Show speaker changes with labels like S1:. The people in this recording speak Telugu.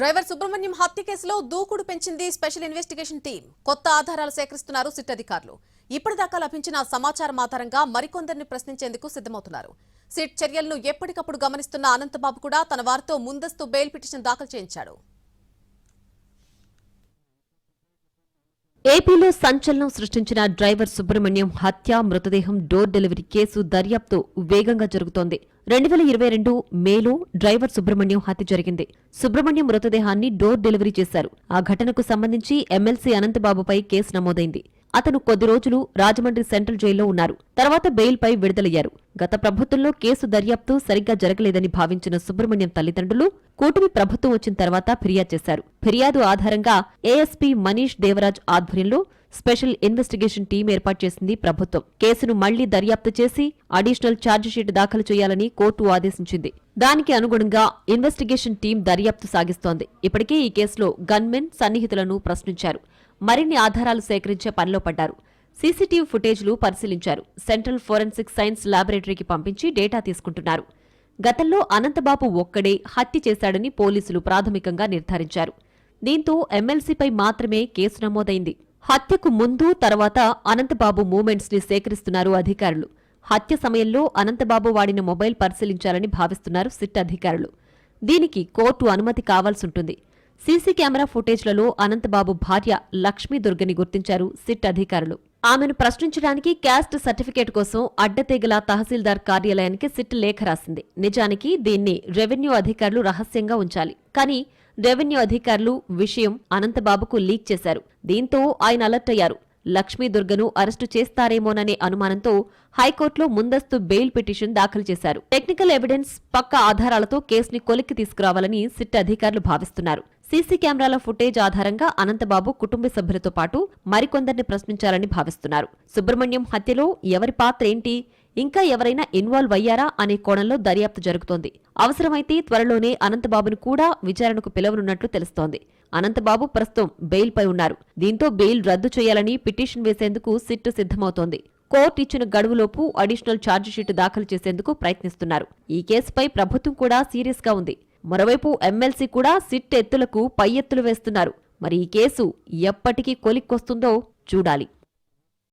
S1: డ్రైవర్ సుబ్రహ్మణ్యం హత్య కేసులో దూకుడు పెంచింది స్పెషల్ ఇన్వెస్టిగేషన్ టీం. కొత్త ఆధారాలు సేకరిస్తున్నారు సిట్ అధికారులు. ఇప్పటిదాకా లభించిన సమాచారం ఆధారంగా మరికొందరిని ప్రశ్నించేందుకు సిద్ధమవుతున్నారు. సిట్ చర్యలను ఎప్పటికప్పుడు గమనిస్తున్న అనంతబాబు కూడా తన వారితో ముందస్తు బెయిల్ పిటిషన్ దాఖలు చేయించాడు.
S2: ఏపీలో సంచలనం సృష్టించిన డ్రైవర్ సుబ్రహ్మణ్యం హత్య మృతదేహం డోర్ డెలివరీ కేసు దర్యాప్తు వేగంగా జరుగుతోంది. 2022 మేలో డ్రైవర్ సుబ్రహ్మణ్యం హత్య జరిగింది. సుబ్రహ్మణ్యం మృతదేహాన్ని డోర్ డెలివరీ చేశారు. ఆ ఘటనకు సంబంధించి ఎమ్మెల్సీ అనంతబాబుపై కేసు నమోదైంది. అతను కొద్ది రోజులు రాజమండ్రి సెంట్రల్ జైల్లో ఉన్నారు. తర్వాత బెయిల్పై విడుదలయ్యారు. గత ప్రభుత్వంలో కేసు దర్యాప్తు సరిగ్గా జరగలేదని భావించిన సుబ్రహ్మణ్యం తల్లిదండ్రులు కూటమి ప్రభుత్వం వచ్చిన తర్వాత ఫిర్యాదు చేశారు. ఫిర్యాదు ఆధారంగా ఏఎస్పీ మనీష్ దేవరాజ్ ఆధ్వర్యంలో స్పెషల్ ఇన్వెస్టిగేషన్ టీం ఏర్పాటు చేసింది ప్రభుత్వం. కేసును మళ్లీ దర్యాప్తు చేసి అడిషనల్ ఛార్జిషీట్ దాఖలు చేయాలని కోర్టు ఆదేశించింది. దానికి అనుగుణంగా ఇన్వెస్టిగేషన్ టీం దర్యాప్తు సాగిస్తోంది. ఇప్పటికే ఈ కేసులో గన్మెన్ సన్నిహితులను ప్రశ్నించారు. మరిన్ని ఆధారాలు సేకరించే పనిలో పడ్డారు. సీసీటీవీ ఫుటేజ్లు పరిశీలించారు. సెంట్రల్ ఫోరెన్సిక్ సైన్స్ ల్యాబొరేటరీకి పంపించి డేటా తీసుకుంటున్నారు. గతంలో అనంతబాబు ఒక్కడే హత్య చేశాడని పోలీసులు ప్రాథమికంగా నిర్ధారించారు. దీంతో ఎమ్మెల్సీపై మాత్రమే కేసు నమోదైంది. హత్యకు ముందు తర్వాత అనంతబాబు మూమెంట్స్ ని సేకరిస్తున్నారు అధికారులు. హత్య సమయంలో అనంతబాబు వాడిన మొబైల్ పరిశీలించాలని భావిస్తున్నారు సిట్ అధికారులు. దీనికి కోర్టు అనుమతి కావాల్సుంటుంది. సీసీ కెమెరా ఫుటేజ్లలో అనంతబాబు భార్య లక్ష్మీ దుర్గని గుర్తించారు సిట్ అధికారులు. ఆమెను ప్రశ్నించడానికి క్యాస్ట్ సర్టిఫికేట్ కోసం అడ్డతీగల తహసీల్దార్ కార్యాలయానికి సిట్ లేఖ రాసింది. నిజానికి దీన్ని రెవెన్యూ అధికారులు రహస్యంగా ఉంచాలి. కానీ రెవెన్యూ అధికారులు విషయం అనంతబాబుకు లీక్ చేశారు. దీంతో ఆయన అలర్ట్ అయ్యారు. లక్ష్మీ దుర్గను అరెస్టు చేస్తారేమోననే అనుమానంతో హైకోర్టులో ముందస్తు బెయిల్ పిటిషన్ దాఖలు చేశారు. టెక్నికల్ ఎవిడెన్స్, పక్కా ఆధారాలతో కేసుని కొలిక్కి తీసుకురావాలని సిట్ అధికారులు భావిస్తున్నారు. సీసీ కెమెరాల ఫుటేజ్ ఆధారంగా అనంతబాబు కుటుంబ సభ్యులతో పాటు మరికొందరిని ప్రశ్నించాలని భావిస్తున్నారు. సుబ్రహ్మణ్యం హత్యలో ఎవరి పాత్ర ఏంటి, ఇంకా ఎవరైనా ఇన్వాల్వ్ అయ్యారా అనే కోణంలో దర్యాప్తు జరుగుతోంది. అవసరమైతే త్వరలోనే అనంతబాబును కూడా విచారణకు పిలవనున్నట్లు తెలుస్తోంది. అనంతబాబు ప్రస్తుతం బెయిల్పై ఉన్నారు. దీంతో బెయిల్ రద్దు చేయాలని పిటిషన్ వేసేందుకు సిట్ సిద్ధమవుతోంది. కోర్టు ఇచ్చిన గడువులోపు అడిషనల్ ఛార్జిషీట్ దాఖలు చేసేందుకు ప్రయత్నిస్తున్నారు. ఈ కేసుపై ప్రభుత్వం కూడా సీరియస్ గా ఉంది. మరోవైపు ఎమ్మెల్సీ కూడా సిట్ ఎత్తులకు పై ఎత్తులు వేస్తున్నారు. మరి ఈ కేసు ఎప్పటికీ కొలిక్కొస్తుందో చూడాలి.